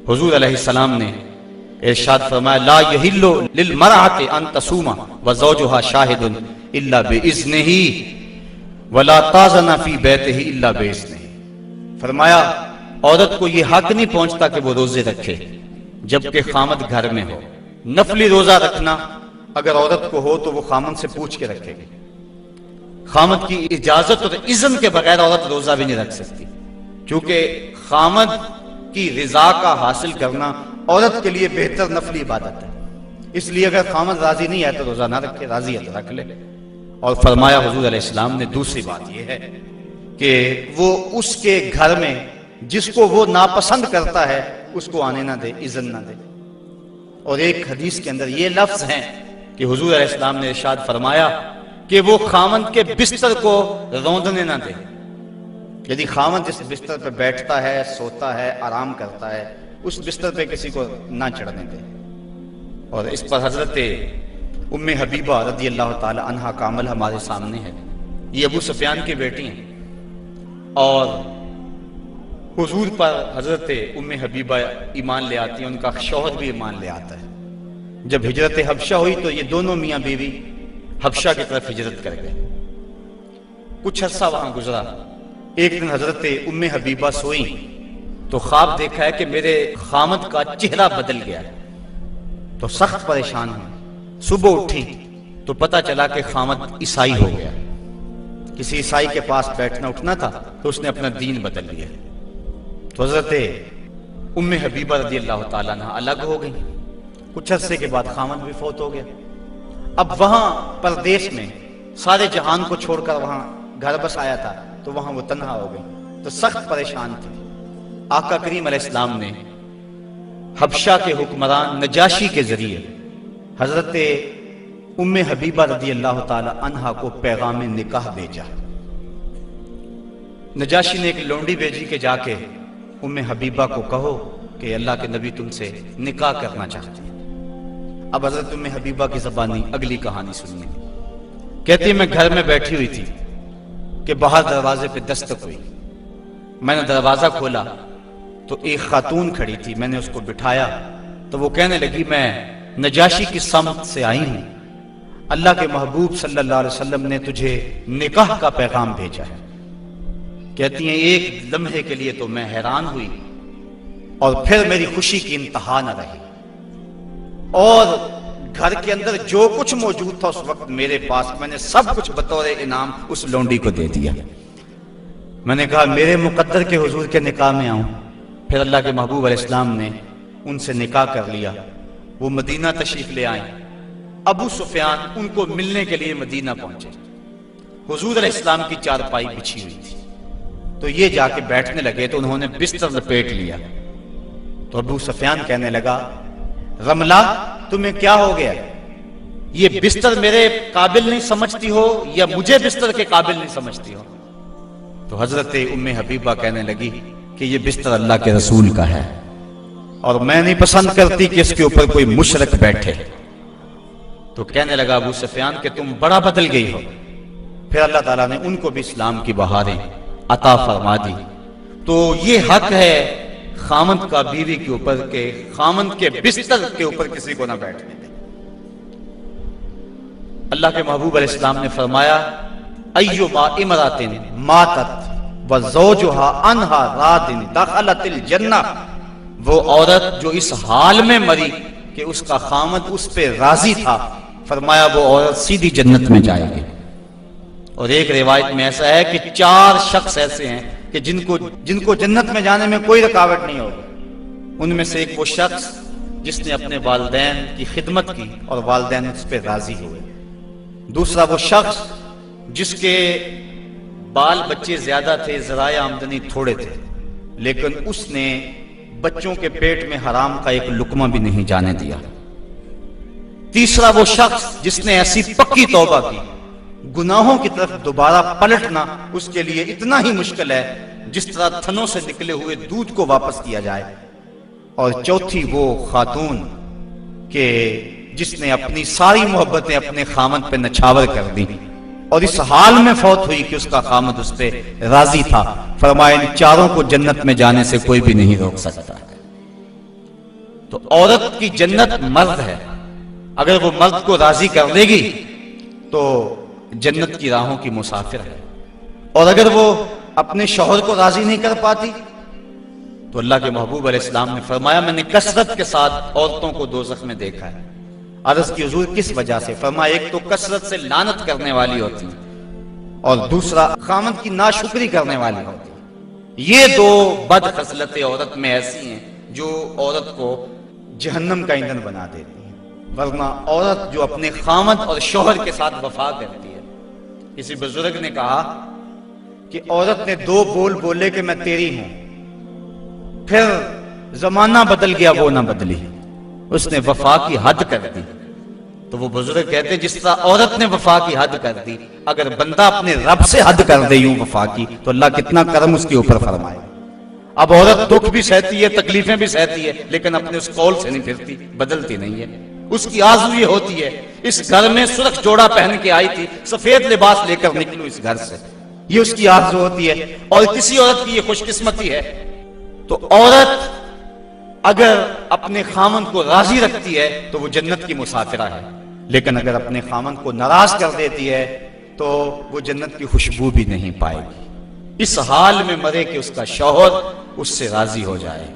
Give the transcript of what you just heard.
حضور علیہ السلام نے ارشاد فرمایا لا یحل للمرأة ان تصوم وزوجها شاہد الا باذنہ ولا تاذن فی بیتہ الا باذنہ۔ فرمایا عورت کو یہ حق نہیں پہنچتا کہ وہ روزے رکھے جبکہ خامد گھر میں ہو۔ نفلی روزہ رکھنا اگر عورت کو ہو تو وہ خامد سے پوچھ کے رکھے گی، خامد کی اجازت اور اذن کے بغیر عورت روزہ بھی نہیں رکھ سکتی، کیونکہ خامد کی رضا کا حاصل کرنا عورت کے لیے بہتر نفلی عبادت ہے۔ اس لیے اگر خامد راضی نہیں ہے تو روزہ نہ رکھے، راضی ہے تو رکھ لے۔ اور فرمایا حضور علیہ السلام نے دوسری بات یہ ہے کہ وہ اس کے گھر میں جس کو وہ ناپسند کرتا ہے اس کو آنے نہ دے، اذن نہ دے۔ اور ایک حدیث کے اندر یہ لفظ ہیں کہ حضور علیہ السلام نے ارشاد فرمایا کہ وہ خامند کے بستر کو روندنے نہ دے۔ یعنی خامند جس بستر پہ بیٹھتا ہے، سوتا ہے، آرام کرتا ہے، اس بستر پہ کسی کو نہ چڑھنے دے۔ اور اس پر حضرت ام حبیبہ رضی اللہ تعالی عنہ کا عمل ہمارے سامنے ہے۔ یہ ابو سفیان کی بیٹی ہیں اور حضور پر حضرت ام حبیبہ ایمان لے آتی ہیں، ان کا شوہر بھی ایمان لے آتا ہے۔ جب ہجرت حبشہ ہوئی تو یہ دونوں میاں بیوی حبشہ کی طرف ہجرت کر گئے۔ کچھ عرصہ وہاں گزرا۔ ایک دن حضرت ام حبیبہ سوئی تو خواب دیکھا ہے کہ میرے خامد کا چہرہ بدل گیا ہے، تو سخت پریشان ہوئی۔ صبح اٹھی تو پتہ چلا کہ خامد عیسائی ہو گیا، کسی عیسائی کے پاس بیٹھنا اٹھنا تھا تو اس نے اپنا دین بدل لیا۔ تو حضرت ام حبیبہ رضی اللہ تعالیٰ عنہ الگ ہو گئی۔ کچھ عرصے کے بعد خامد بھی فوت ہو گیا۔ اب وہاں پردیس میں سارے جہان کو چھوڑ کر وہاں گھر بس آیا تھا تو وہاں وہ تنہا ہو گئی، تو سخت پریشان تھی۔ آقا کریم علیہ السلام نے حبشہ کے حکمران نجاشی کے ذریعے حضرت ام حبیبہ رضی اللہ تعالی عنہ کو پیغام نکاح بھیجا۔ نجاشی نے ایک لونڈی بھیجی کہ جا کے ام حبیبہ کو کہو کہ اللہ کے نبی تم سے نکاح کرنا چاہتے ہیں۔ اب حضرت ام حبیبہ کی زبانی اگلی کہانی سنیے۔ کہتی ہے میں گھر میں بیٹھی ہوئی تھی کہ باہر دروازے پہ دستک ہوئی۔ میں نے دروازہ کھولا تو ایک خاتون کھڑی تھی، میں نے اس کو بٹھایا تو وہ کہنے لگی میں نجاشی کی سمت سے آئی ہوں، اللہ کے محبوب صلی اللہ علیہ وسلم نے تجھے نکاح کا پیغام بھیجا ہے۔ کہتی ہیں ایک لمحے کے لیے تو میں حیران ہوئی اور پھر میری خوشی کی انتہا نہ رہی، اور گھر کے اندر جو کچھ موجود تھا اس وقت میرے پاس، میں نے سب کچھ بطور انعام اس لونڈی کو دے دیا۔ میں نے کہا میرے مقدر کے حضور کے نکاح میں آؤں۔ پھر اللہ کے محبوب علیہ السلام نے ان سے نکاح کر لیا۔ وہ مدینہ تشریف لے آئیں۔ ابو سفیان ان کو ملنے کے لیے مدینہ پہنچے۔ حضور علیہ السلام کی چارپائی بچھی ہوئی تھی، تو یہ جا کے بیٹھنے لگے تو انہوں نے بستر لپیٹ لیا۔ تو ابو سفیان کہنے لگا رملہ تمہیں کیا ہو گیا؟ یہ بستر میرے قابل نہیں سمجھتی ہو یا مجھے بستر کے قابل نہیں سمجھتی ہو؟ تو حضرت ام حبیبہ کہنے لگی کہ یہ بستر اللہ کے رسول کا ہے اور میں نہیں پسند کرتی کہ اس کے اوپر کوئی مشرک بیٹھے۔ تو کہنے لگا ابو سفیان کہ تم بڑا بدل گئی ہو۔ پھر اللہ تعالیٰ نے ان کو بھی اسلام کی بہاریں عطا فرما دی۔ تو یہ حق ہے خامند کا بیوی کے اوپر کہ خامند کے بستر کے اوپر کسی کو نہ بیٹھنے دے۔ اللہ کے محبوب علیہ السلام نے فرمایا ایما امرأۃ ماتت وزوجها عنها راض دخلت الجنہ، وہ عورت جو اس حال میں مری کہ اس کا خامند اس پہ راضی تھا، فرمایا وہ عورت سیدھی جنت میں جائے گی۔ اور ایک روایت میں ایسا ہے کہ 4 شخص ایسے ہیں کہ جن کو جنت میں جانے میں کوئی رکاوٹ نہیں ہوگی۔ ان میں سے ایک وہ شخص جس نے اپنے والدین کی خدمت کی اور والدین اس پہ راضی ہوئے۔ دوسرا وہ شخص جس کے بال بچے زیادہ تھے، ذرائع آمدنی تھوڑے تھے، لیکن اس نے بچوں کے پیٹ میں حرام کا ایک لقمہ بھی نہیں جانے دیا۔ تیسرا وہ شخص جس نے ایسی پکی توبہ کی، گناہوں کی طرف دوبارہ پلٹنا اس کے لیے اتنا ہی مشکل ہے جس طرح تھنوں سے نکلے ہوئے دودھ کو واپس کیا جائے۔ اور چوتھی وہ خاتون کہ جس نے اپنی ساری محبتیں اپنے خامد پہ نچھاور کر دی اور اس حال میں فوت ہوئی کہ اس کا خامد اس پہ راضی تھا۔ فرمایا ان 4 کو جنت میں جانے سے کوئی بھی نہیں روک سکتا۔ تو عورت کی جنت مرد ہے، اگر وہ مرد کو راضی کر دے گی تو جنت کی راہوں کی مسافر ہے، اور اگر وہ اپنے شوہر کو راضی نہیں کر پاتی تو اللہ کے محبوب علیہ السلام نے فرمایا میں نے کثرت کے ساتھ عورتوں کو دوزخ میں دیکھا ہے۔ عرض کی حضور کس وجہ سے؟ فرمایا ایک تو کثرت سے لعنت کرنے والی ہوتی اور دوسرا خامند کی ناشکری کرنے والی ہوتی۔ یہ دو بد خصلتیں عورت میں ایسی ہیں جو عورت کو جہنم کا ایندھن بنا دیتی ہیں، ورنہ عورت جو اپنے خامند اور شوہر کے ساتھ وفا کرتی ہے۔ کسی بزرگ نے کہا کہ عورت نے دو بول بولے کہ میں تیری ہوں، پھر زمانہ بدل گیا وہ نہ بدلی، اس نے وفا کی حد کر دی۔ تو وہ بزرگ کہتے جس طرح عورت نے وفا کی حد کر دی، اگر بندہ اپنے رب سے حد کر دے یوں وفا کی تو اللہ کتنا کرم اس کے اوپر فرمائے۔ اب عورت دکھ بھی سہتی ہے، تکلیفیں بھی سہتی ہے، لیکن اپنے اس قول سے نہیں پھرتی، بدلتی نہیں ہے۔ اس کی آرزو یہ ہوتی ہے اس گھر میں سرخ جوڑا پہن کے آئی تھی، سفید لباس لے کر نکلوں اس گھر سے، یہ اس کی آرزو ہوتی ہے۔ اور کسی عورت کی یہ خوش قسمتی ہے۔ تو عورت اگر اپنے خامند کو راضی رکھتی ہے تو وہ جنت کی مسافرہ ہے، لیکن اگر اپنے خامند کو ناراض کر دیتی ہے تو وہ جنت کی خوشبو بھی نہیں پائے گی۔ اس حال میں مرے کہ اس کا شوہر اس سے راضی ہو جائے۔